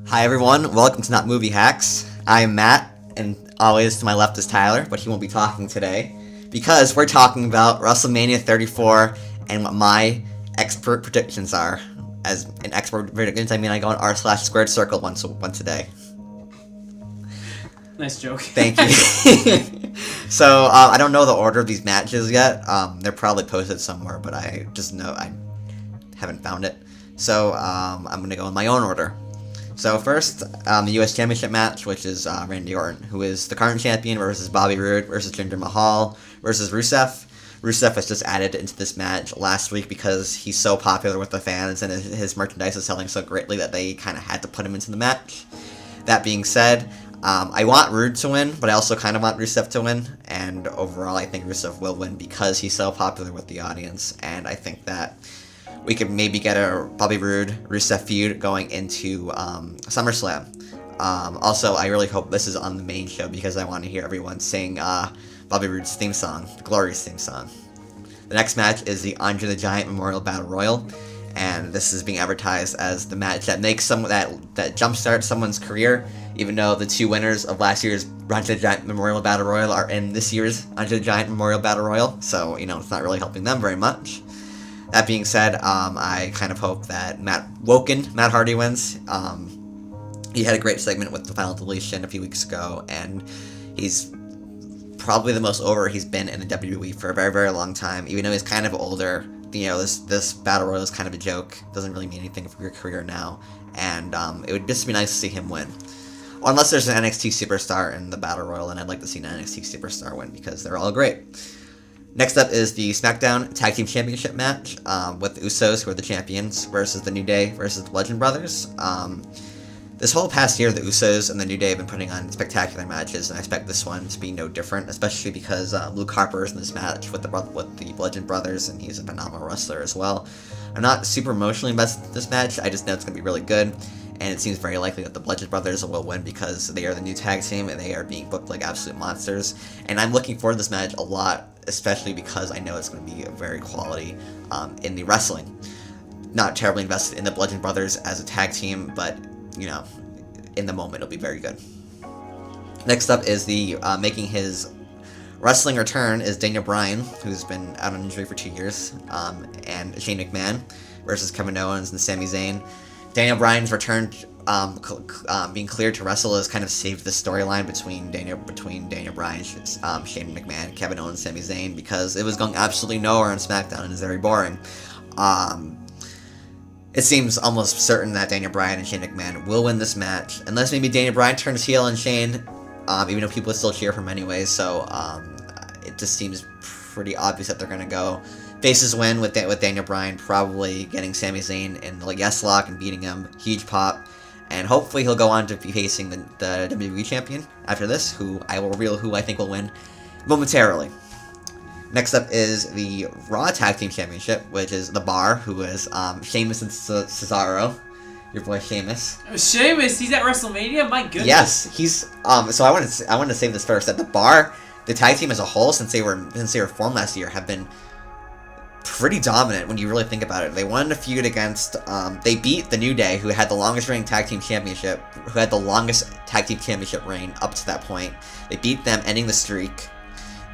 Hi everyone, welcome to NotMovieHacks. I'm Matt, and always to my left is Tyler, but he won't be talking today because we're talking about WrestleMania 34 and what my expert predictions are. As in expert predictions, I mean I go on r/squared circle once a day. Nice joke. Thank you. So I don't know the order of these matches yet. They're probably posted somewhere, but I just know I haven't found it. So I'm gonna go in my own order. So first, the U.S. Championship match, which is Randy Orton, who is the current champion, versus Bobby Roode versus Jinder Mahal versus Rusev. Rusev was just added into this match last week because he's so popular with the fans and his merchandise is selling so greatly that they kind of had to put him into the match. That being said, I want Roode to win, but I also kind of want Rusev to win, and overall I think Rusev will win because he's so popular with the audience, and I think that we could maybe get a Bobby Roode Rusev feud going into SummerSlam. Also, I really hope this is on the main show because I want to hear everyone sing Bobby Roode's theme song, the Glorious theme song. The next match is the Andre the Giant Memorial Battle Royal, and this is being advertised as the match that makes that jumpstarts someone's career, even though the two winners of last year's Andre the Giant Memorial Battle Royal are in this year's Andre the Giant Memorial Battle Royal, so, it's not really helping them very much. That being said, I kind of hope that Matt Hardy wins. He had a great segment with the Final Deletion a few weeks ago, and he's probably the most over he's been in the WWE for a very, very long time. Even though he's kind of older, this Battle Royal is kind of a joke. Doesn't really mean anything for your career now, and it would just be nice to see him win. Unless there's an NXT superstar in the Battle Royal, and I'd like to see an NXT superstar win because they're all great. Next up is the SmackDown Tag Team Championship match with the Usos, who are the champions, versus the New Day versus the Bludgeon Brothers. This whole past year, the Usos and the New Day have been putting on spectacular matches, and I expect this one to be no different, especially because Luke Harper is in this match with the Bludgeon Brothers, and he's a phenomenal wrestler as well. I'm not super emotionally invested in this match, I just know it's going to be really good, and it seems very likely that the Bludgeon Brothers will win because they are the new tag team, and they are being booked like absolute monsters, and I'm looking forward to this match a lot, especially because I know it's going to be a very quality in the wrestling. Not terribly invested in the Bludgeon Brothers as a tag team, but, in the moment it'll be very good. Next up is the making his wrestling return is Daniel Bryan, who's been out on injury for 2 years, and Shane McMahon versus Kevin Owens and Sami Zayn. Daniel Bryan's return being cleared to wrestle has kind of saved the storyline between Daniel Bryan, Shane McMahon, Kevin Owens, Sami Zayn, because it was going absolutely nowhere on SmackDown and is very boring. It seems almost certain that Daniel Bryan and Shane McMahon will win this match, unless maybe Daniel Bryan turns heel on Shane, even though people still cheer for him anyway, so it just seems pretty obvious that they're going to go faces win with Daniel Bryan probably getting Sami Zayn in the yes lock and beating him, huge pop, and hopefully he'll go on to be facing the WWE champion after this, who I will reveal who I think will win momentarily. Next up is the Raw Tag Team Championship, which is The Bar, who is Sheamus and Cesaro. Your boy Sheamus. Sheamus, he's at WrestleMania? My goodness. Yes, he's so I wanted to say this first, that The Bar, the tag team as a whole, since they were formed last year, have been pretty dominant when you really think about it. They won a feud against they beat the New Day, who had the longest reigning tag team championship, who had the longest tag team championship reign up to that point. They beat them, ending the streak.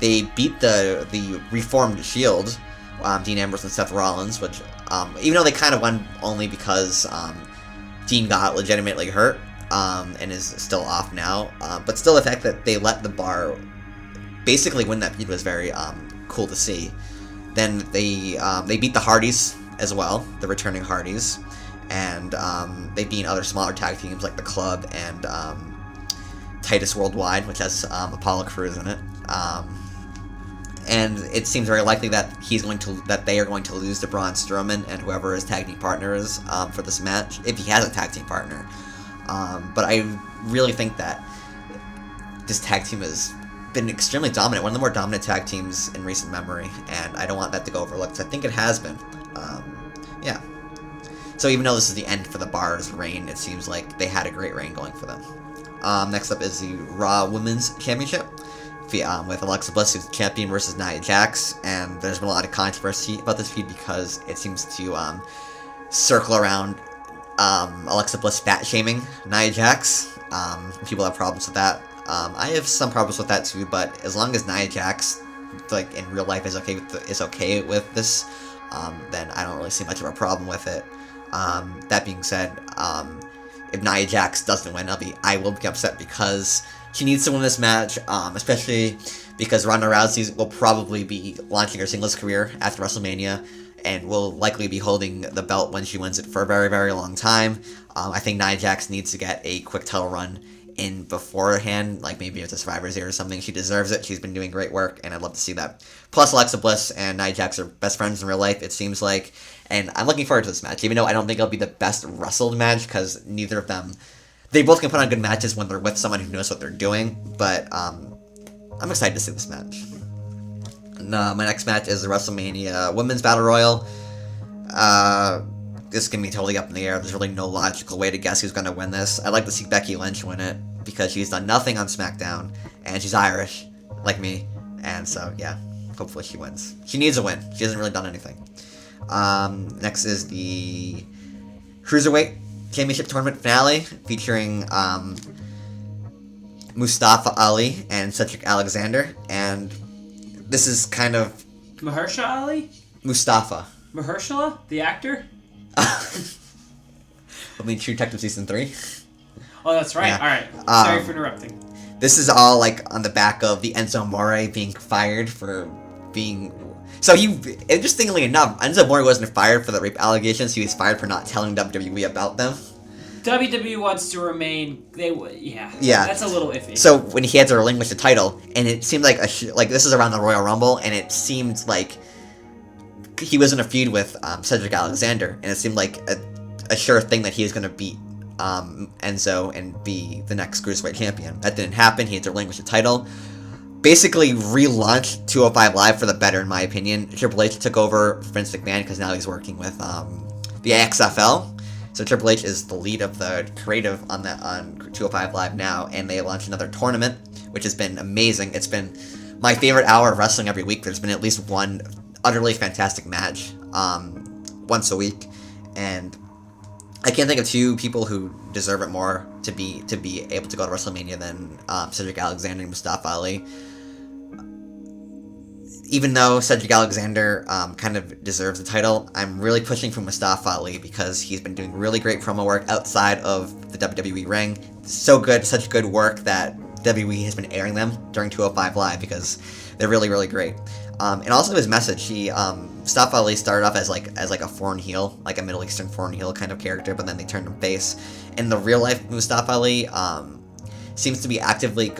They beat the reformed Shield, Dean Ambrose and Seth Rollins, which even though they kind of won only because Dean got legitimately hurt and is still off now, but still the fact that they let The Bar basically win that feud was very cool to see. Then they beat the Hardys as well, the returning Hardys, and they beat other smaller tag teams like the Club and Titus Worldwide, which has Apollo Crews in it. And it seems very likely that they are going to lose to Braun Strowman and whoever his tag team partner is for this match, if he has a tag team partner. But I really think that this tag team has been extremely dominant, one of the more dominant tag teams in recent memory, and I don't want that to go overlooked. I think it has been. Yeah. So even though this is the end for The Bar's reign, it seems like they had a great reign going for them. Next up is the Raw Women's Championship, with Alexa Bliss, who's the champion, versus Nia Jax, and there's been a lot of controversy about this feud because it seems to circle around Alexa Bliss fat shaming Nia Jax. People have problems with that. I have some problems with that too, but as long as Nia Jax, like in real life, is okay with this, then I don't really see much of a problem with it. That being said, if Nia Jax doesn't win, I will be upset because she needs to win this match, especially because Ronda Rousey will probably be launching her singles career after WrestleMania, and will likely be holding the belt when she wins it for a very, very long time. I think Nia Jax needs to get a quick title run in beforehand, like maybe it's a Survivor Series or something. She deserves it. She's been doing great work, and I'd love to see that. Plus, Alexa Bliss and Nia Jax are best friends in real life, it seems like, and I'm looking forward to this match, even though I don't think it'll be the best wrestled match, because neither of them, they both can put on good matches when they're with someone who knows what they're doing, but I'm excited to see this match. And, my next match is the WrestleMania Women's Battle Royal. This can be totally up in the air. There's really no logical way to guess who's going to win this. I'd like to see Becky Lynch win it, because she's done nothing on SmackDown, and she's Irish, like me, and so, yeah, hopefully she wins. She needs a win. She hasn't really done anything. Next is the Cruiserweight Championship Tournament finale, featuring, Mustafa Ali and Cedric Alexander, and this is kind of... Mahershala Ali? Mustafa. Mahershala? The actor? I mean, True Detective Season 3. Oh, that's right. Yeah. Alright. Sorry for interrupting. This is all, like, on the back of the Enzo Amore being fired for being... So interestingly enough, Enzo Amore wasn't fired for the rape allegations, he was fired for not telling WWE about them. WWE wants to remain... Yeah. That's a little iffy. So, when he had to relinquish the title, and it seemed like this is around the Royal Rumble, and it seemed like he was in a feud with Cedric Alexander, and it seemed like a sure thing that he was going to beat Enzo and be the next Cruiserweight champion. That didn't happen. He had to relinquish the title. Basically relaunched 205 Live for the better, in my opinion. Triple H took over Vince McMahon because now he's working with the XFL. So Triple H is the lead of the creative on 205 Live now, and they launched another tournament, which has been amazing. It's been my favorite hour of wrestling every week. There's been at least one utterly fantastic match once a week, and I can't think of two people who deserve it more to be able to go to WrestleMania than Cedric Alexander and Mustafa Ali. Even though Cedric Alexander kind of deserves the title, I'm really pushing for Mustafa Ali because he's been doing really great promo work outside of the WWE ring. So good, such good work that WWE has been airing them during 205 Live because they're really, really great. And also his message, Mustafa Ali started off as like a foreign heel, like a Middle Eastern foreign heel kind of character, but then they turned him face. In the real life, Mustafa Ali seems to be actively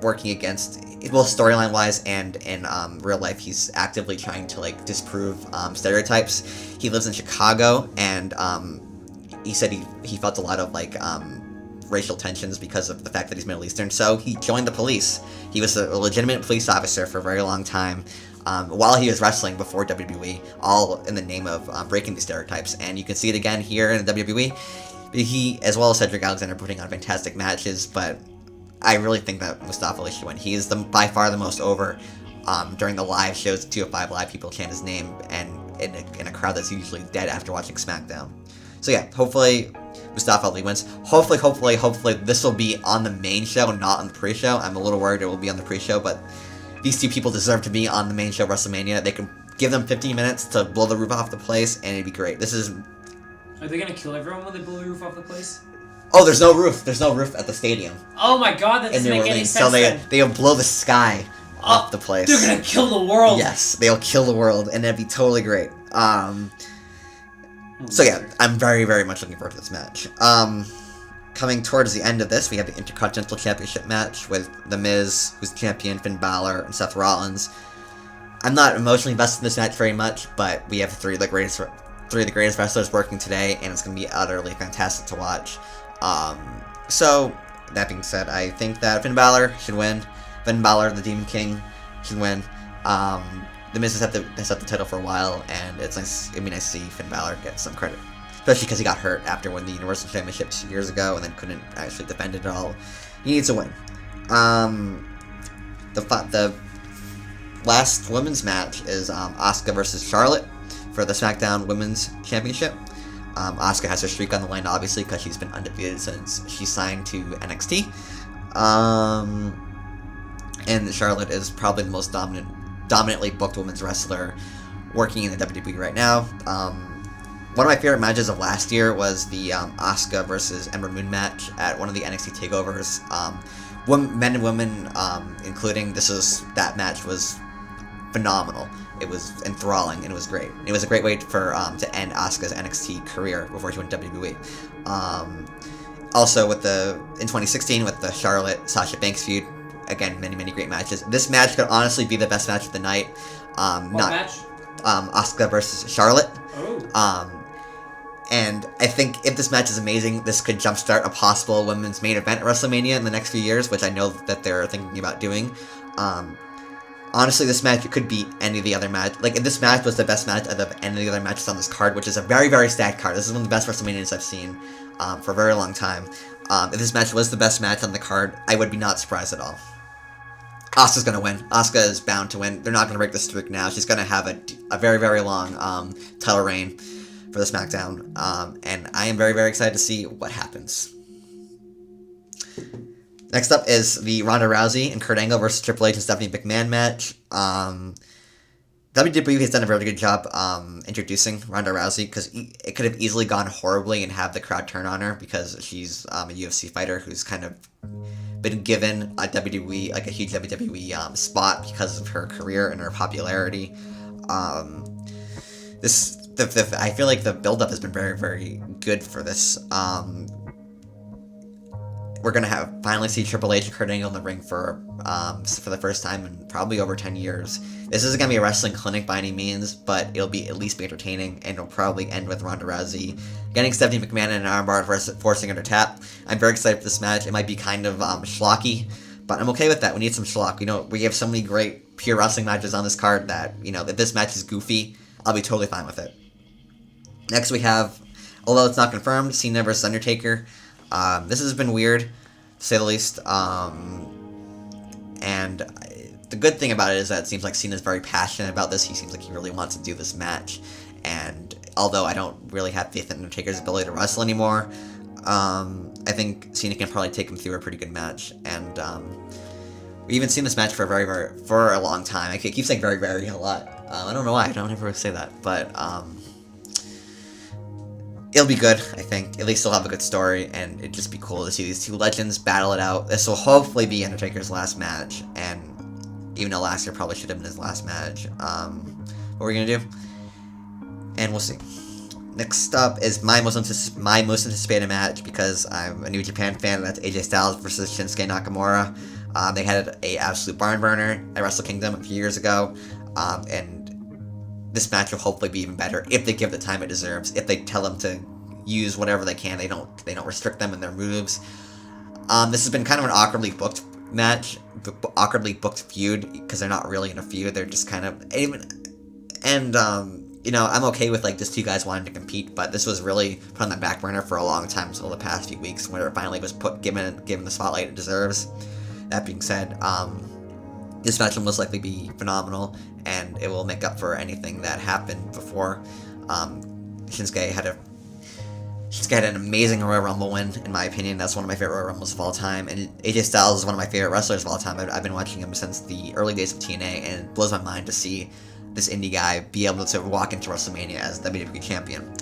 working against, well, storyline wise and in real life, he's actively trying to like disprove stereotypes. He lives in Chicago, and he said he felt a lot of like racial tensions because of the fact that he's Middle Eastern, so he joined the police. He was a legitimate police officer for a very long time while he was wrestling before WWE, all in the name of breaking these stereotypes, and you can see it again here in the WWE. He, as well as Cedric Alexander, putting on fantastic matches, but I really think that Mustafa Ali should win. He is by far the most over. During the live shows, 205 Live, people chant his name, and in a crowd that's usually dead after watching SmackDown. So yeah, hopefully Mustafa Ali wins. Hopefully this will be on the main show, not on the pre-show. I'm a little worried it will be on the pre-show, but these two people deserve to be on the main show, WrestleMania. They can give them 15 minutes to blow the roof off the place, and it'd be great. Are they gonna kill everyone when they blow the roof off the place? Oh, there's no roof. There's no roof at the stadium. Oh my god, that doesn't make any sense. So they'll blow the sky off the place. They're gonna kill the world. Yes, they'll kill the world, and it'd be totally great. So yeah, I'm very, very much looking forward to this match. Coming towards the end of this, we have the Intercontinental Championship match with The Miz, who's the champion, Finn Balor, and Seth Rollins. I'm not emotionally invested in this match very much, but we have three of the greatest wrestlers working today, and it's going to be utterly fantastic to watch. So, that being said, I think that Finn Balor should win. Finn Balor, the Demon King, should win. The Miz has had the title for a while, and it's nice. It'd be nice to see Finn Balor get some credit, especially because he got hurt after winning the Universal Championship 2 years ago, and then couldn't actually defend it at all. He needs to win. The last women's match is Asuka versus Charlotte for the SmackDown Women's Championship. Asuka has her streak on the line, obviously, because she's been undefeated since she signed to NXT. And Charlotte is probably the most dominantly booked women's wrestler working in the WWE right now. One of my favorite matches of last year was the Asuka versus Ember Moon match at one of the NXT takeovers. Men and women, including, that match was phenomenal. It was enthralling and it was great. It was a great way for to end Asuka's NXT career before she went to WWE. Also, in 2016 with the Charlotte Sasha Banks feud, again, many great matches. This match could honestly be the best match of the night. What match? Asuka versus Charlotte. Oh. And I think if this match is amazing, this could jumpstart a possible women's main event at WrestleMania in the next few years, which I know that they're thinking about doing. Honestly, this match could beat any of the other match. Like, if this match was the best match of any of the other matches on this card, which is a very stacked card. This is one of the best WrestleManias I've seen for a very long time. If this match was the best match on the card, I would be not surprised at all. Asuka's gonna win. Asuka is bound to win. They're not gonna break the streak now. She's gonna have a very long title reign for the SmackDown. And I am very excited to see what happens. Next up is the Ronda Rousey and Kurt Angle versus Triple H and Stephanie McMahon match. WWE has done a very good job introducing Ronda Rousey, because it could have easily gone horribly and have the crowd turn on her, because she's a UFC fighter who's kind of been given a WWE, like a huge WWE spot because of her career and her popularity. I feel like the build-up has been very good for this. We're gonna finally see Triple H and Kurt Angle in the ring for the first time in probably over 10 years. This isn't gonna be a wrestling clinic by any means, but it'll at least be entertaining, and it'll probably end with Ronda Rousey getting Stephanie McMahon in an armbar, forcing her to tap. I'm very excited for this match. It might be kind of schlocky, but I'm okay with that. We need some schlock. We have so many great pure wrestling matches on this card that, if this match is goofy, I'll be totally fine with it. Next we have, although it's not confirmed, Cena vs. Undertaker. This has been weird, to say the least. And the good thing about it is that it seems like Cena's very passionate about this. He seems like he really wants to do this match. And although I don't really have faith in Undertaker's ability to wrestle anymore, I think Cena can probably take him through a pretty good match. And we've even seen this match for a long time. I keep saying very a lot. I don't know why. I don't ever say that. But it'll be good, I think. At least they'll have a good story, and it'd just be cool to see these two legends battle it out. This will hopefully be Undertaker's last match, and even though last year probably should have been his last match. What we're gonna do, and we'll see. Next up is my most anticipated match, because I'm a New Japan fan. That's AJ Styles versus Shinsuke Nakamura. They had a absolute barn burner at Wrestle Kingdom a few years ago, and this match will hopefully be even better if they give the time it deserves. If they tell them to use whatever they can, they don't restrict them in their moves. This has been kind of an awkwardly booked match, awkwardly booked feud, because they're not really in a feud. They're just kind of I'm okay with just two guys wanting to compete, but this was really put on the back burner for a long time until the past few weeks, where it finally was given the spotlight it deserves. That being said, this match will most likely be phenomenal, and it will make up for anything that happened before. Shinsuke had an amazing Royal Rumble win, in my opinion. That's one of my favorite Royal Rumbles of all time, and AJ Styles is one of my favorite wrestlers of all time. I've been watching him since the early days of TNA, and it blows my mind to see this indie guy be able to walk into WrestleMania as WWE Champion.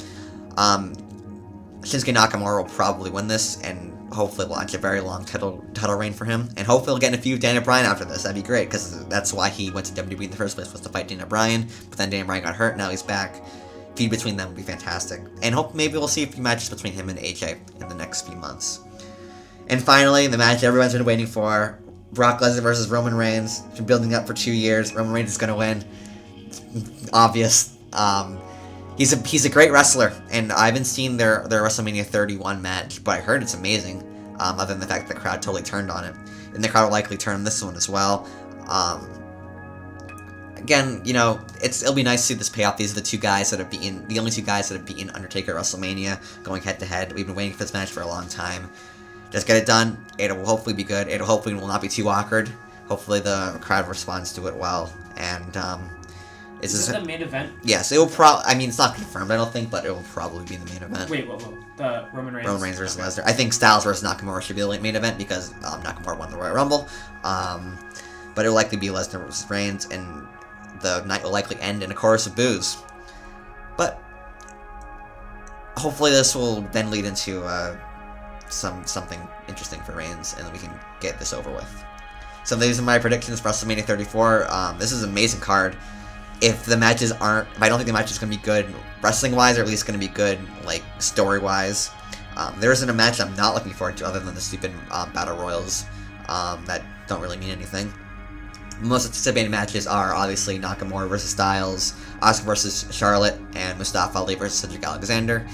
Shinsuke Nakamura will probably win this, and hopefully launch a very long title reign for him, and hopefully we'll get in a feud with Daniel Bryan after this. That'd be great, because that's why he went to WWE in the first place, was to fight Daniel Bryan, but then Daniel Bryan got hurt, now he's back. Feud between them would be fantastic, and maybe we'll see a few matches between him and AJ in the next few months. And finally, the match everyone's been waiting for, Brock Lesnar versus Roman Reigns. It's been building up for 2 years. Roman Reigns is going to win. Obvious. He's a great wrestler, and I haven't seen their WrestleMania 31 match, but I heard it's amazing, other than the fact that the crowd totally turned on it. And the crowd will likely turn on this one as well. Again, it'll be nice to see this pay off. These are the only two guys that have beaten Undertaker at WrestleMania, going head to head. We've been waiting for this match for a long time. Just get it done. It will hopefully be good. It hopefully will not be too awkward. Hopefully the crowd responds to it well, and Is this the main event? Yes, it will probably. I mean, it's not confirmed, I don't think, but it will probably be the main event. Wait, what? The Roman Reigns. Roman Reigns versus Lesnar. I think Styles versus Nakamura should be the main event because Nakamura won the Royal Rumble. But it will likely be Lesnar versus Reigns, and the night will likely end in a chorus of boos. But hopefully, this will then lead into something interesting for Reigns, and then we can get this over with. So these are my predictions for WrestleMania 34. This is an amazing card. If I don't think the match is going to be good wrestling-wise, or at least going to be good, like, story-wise. There isn't a match I'm not looking forward to other than the stupid Battle Royals that don't really mean anything. Most anticipated matches are obviously Nakamura versus Styles, Asuka versus Charlotte, and Mustafa Ali versus Cedric Alexander.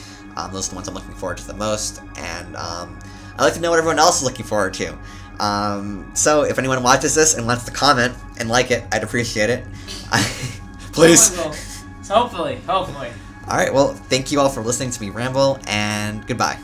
Those are the ones I'm looking forward to the most, and I'd like to know what everyone else is looking forward to. So if anyone watches this and wants to comment and like it, I'd appreciate it. Please. Hopefully. Alright, well, thank you all for listening to me ramble, and goodbye.